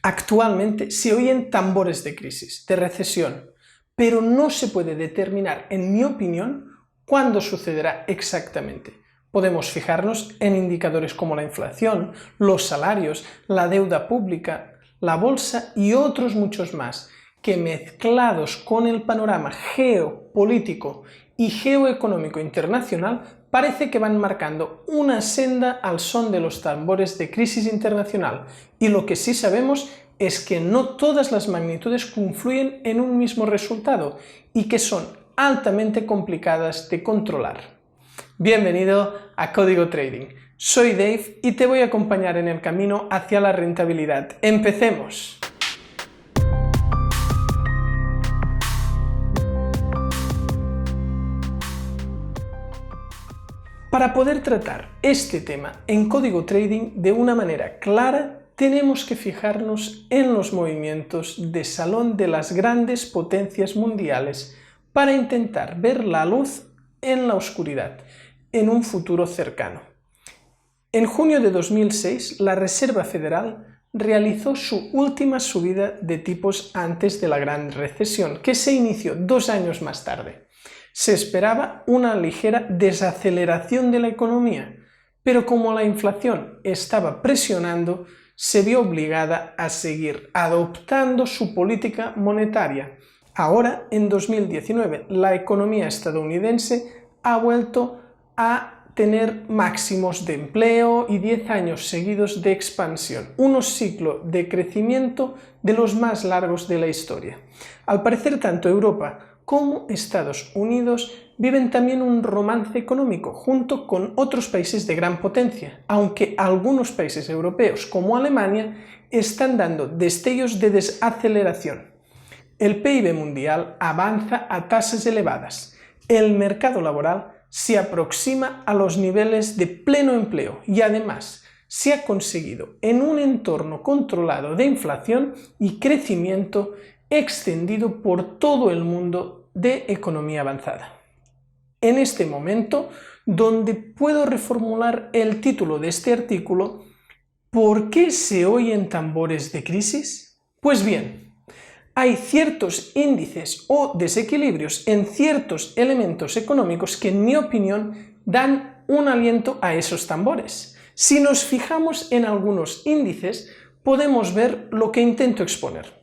Actualmente se oyen tambores de crisis, de recesión, pero no se puede determinar, en mi opinión, cuándo sucederá exactamente. Podemos fijarnos en indicadores como la inflación, los salarios, la deuda pública, la bolsa y otros muchos más, que mezclados con el panorama geopolítico y geoeconómico internacional parece que van marcando una senda al son de los tambores de crisis internacional, y lo que sí sabemos es que no todas las magnitudes confluyen en un mismo resultado y que son altamente complicadas de controlar. Bienvenido a Código Trading. Soy Dave y te voy a acompañar en el camino hacia la rentabilidad. ¡Empecemos! Para poder tratar este tema en Código Trading de una manera clara, tenemos que fijarnos en los movimientos de salón de las grandes potencias mundiales para intentar ver la luz en la oscuridad, en un futuro cercano. En junio de 2006, la Reserva Federal realizó su última subida de tipos antes de la Gran Recesión, que se inició 2 años más tarde. Se esperaba una ligera desaceleración de la economía, pero como la inflación estaba presionando, se vio obligada a seguir adoptando su política monetaria. Ahora, en 2019, la economía estadounidense ha vuelto a tener máximos de empleo y 10 años seguidos de expansión, un ciclo de crecimiento de los más largos de la historia. Al parecer, tanto Europa como Estados Unidos viven también un romance económico junto con otros países de gran potencia, aunque algunos países europeos como Alemania están dando destellos de desaceleración. El PIB mundial avanza a tasas elevadas, el mercado laboral se aproxima a los niveles de pleno empleo y además se ha conseguido en un entorno controlado de inflación y crecimiento extendido por todo el mundo de economía avanzada. En este momento, donde puedo reformular el título de este artículo, ¿por qué se oyen tambores de crisis? Pues bien, hay ciertos índices o desequilibrios en ciertos elementos económicos que, en mi opinión, dan un aliento a esos tambores. Si nos fijamos en algunos índices, podemos ver lo que intento exponer.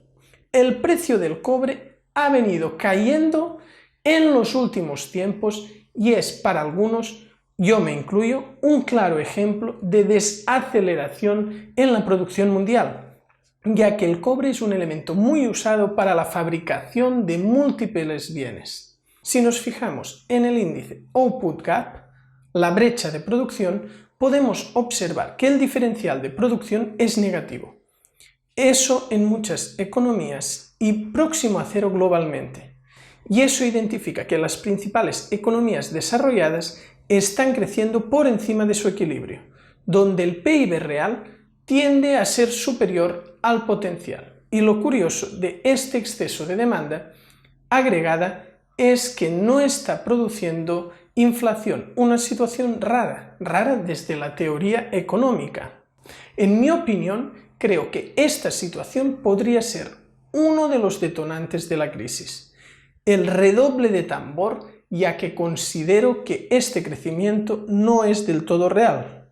El precio del cobre ha venido cayendo en los últimos tiempos y es para algunos, yo me incluyo, un claro ejemplo de desaceleración en la producción mundial, ya que el cobre es un elemento muy usado para la fabricación de múltiples bienes. Si nos fijamos en el índice Output Gap, la brecha de producción, podemos observar que el diferencial de producción es negativo. Eso en muchas economías y próximo a cero globalmente. Y eso identifica que las principales economías desarrolladas están creciendo por encima de su equilibrio, donde el PIB real tiende a ser superior al potencial. Y lo curioso de este exceso de demanda agregada es que no está produciendo inflación, una situación rara desde la teoría económica. En mi opinión, creo que esta situación podría ser uno de los detonantes de la crisis. El redoble de tambor, ya que considero que este crecimiento no es del todo real,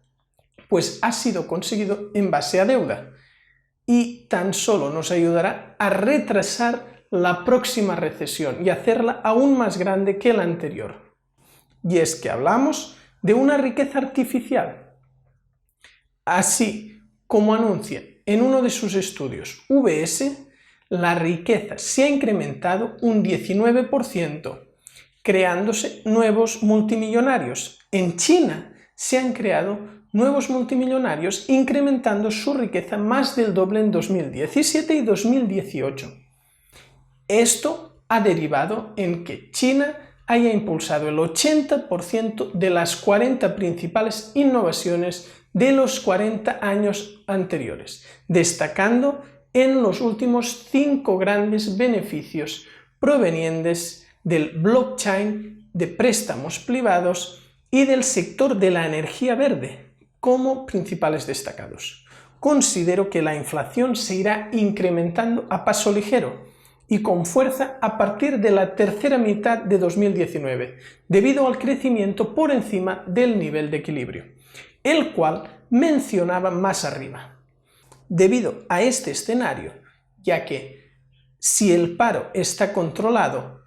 pues ha sido conseguido en base a deuda y tan solo nos ayudará a retrasar la próxima recesión y hacerla aún más grande que la anterior. Y es que hablamos de una riqueza artificial. Así como anuncia en uno de sus estudios UBS, la riqueza se ha incrementado un 19%, creándose nuevos multimillonarios. En China se han creado nuevos multimillonarios, incrementando su riqueza más del doble en 2017 y 2018. Esto ha derivado en que China haya impulsado el 80% de las 40 principales innovaciones de los 40 años anteriores, destacando en los últimos 5 grandes beneficios provenientes del blockchain, de préstamos privados y del sector de la energía verde como principales destacados. considero que la inflación se irá incrementando a paso ligero y con fuerza a partir de la tercera mitad de 2019, debido al crecimiento por encima del nivel de equilibrio, el cual mencionaba más arriba. Debido a este escenario, ya que si el paro está controlado,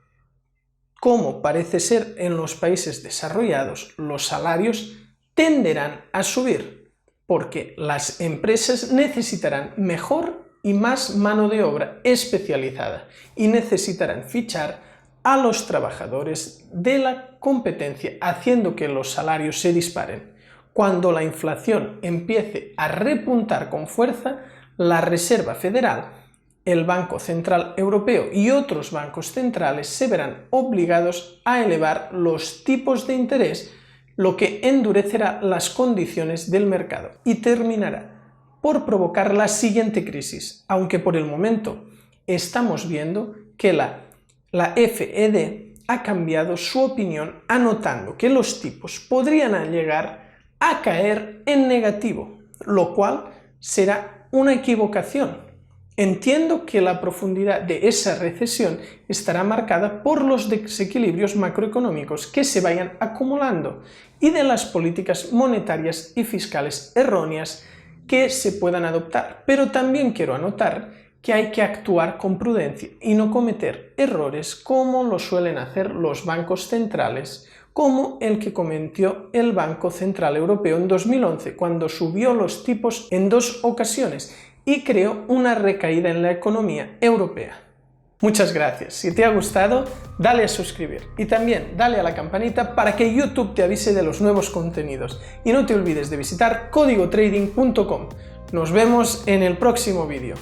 como parece ser en los países desarrollados, los salarios tenderán a subir, porque las empresas necesitarán mejor y más mano de obra especializada y necesitarán fichar a los trabajadores de la competencia, haciendo que los salarios se disparen. Cuando la inflación empiece a repuntar con fuerza, la Reserva Federal, el Banco Central Europeo y otros bancos centrales se verán obligados a elevar los tipos de interés, lo que endurecerá las condiciones del mercado y terminará por provocar la siguiente crisis, aunque por el momento estamos viendo que la FED ha cambiado su opinión, anotando que los tipos podrían llegar a caer en negativo, lo cual será una equivocación. Entiendo que la profundidad de esa recesión estará marcada por los desequilibrios macroeconómicos que se vayan acumulando y de las políticas monetarias y fiscales erróneas que se puedan adoptar, pero también quiero anotar que hay que actuar con prudencia y no cometer errores como lo suelen hacer los bancos centrales, como el que cometió el Banco Central Europeo en 2011, cuando subió los tipos en 2 ocasiones y creó una recaída en la economía europea. Muchas gracias. Si te ha gustado, dale a suscribir y también dale a la campanita para que YouTube te avise de los nuevos contenidos. Y no te olvides de visitar códigotrading.com. Nos vemos en el próximo vídeo.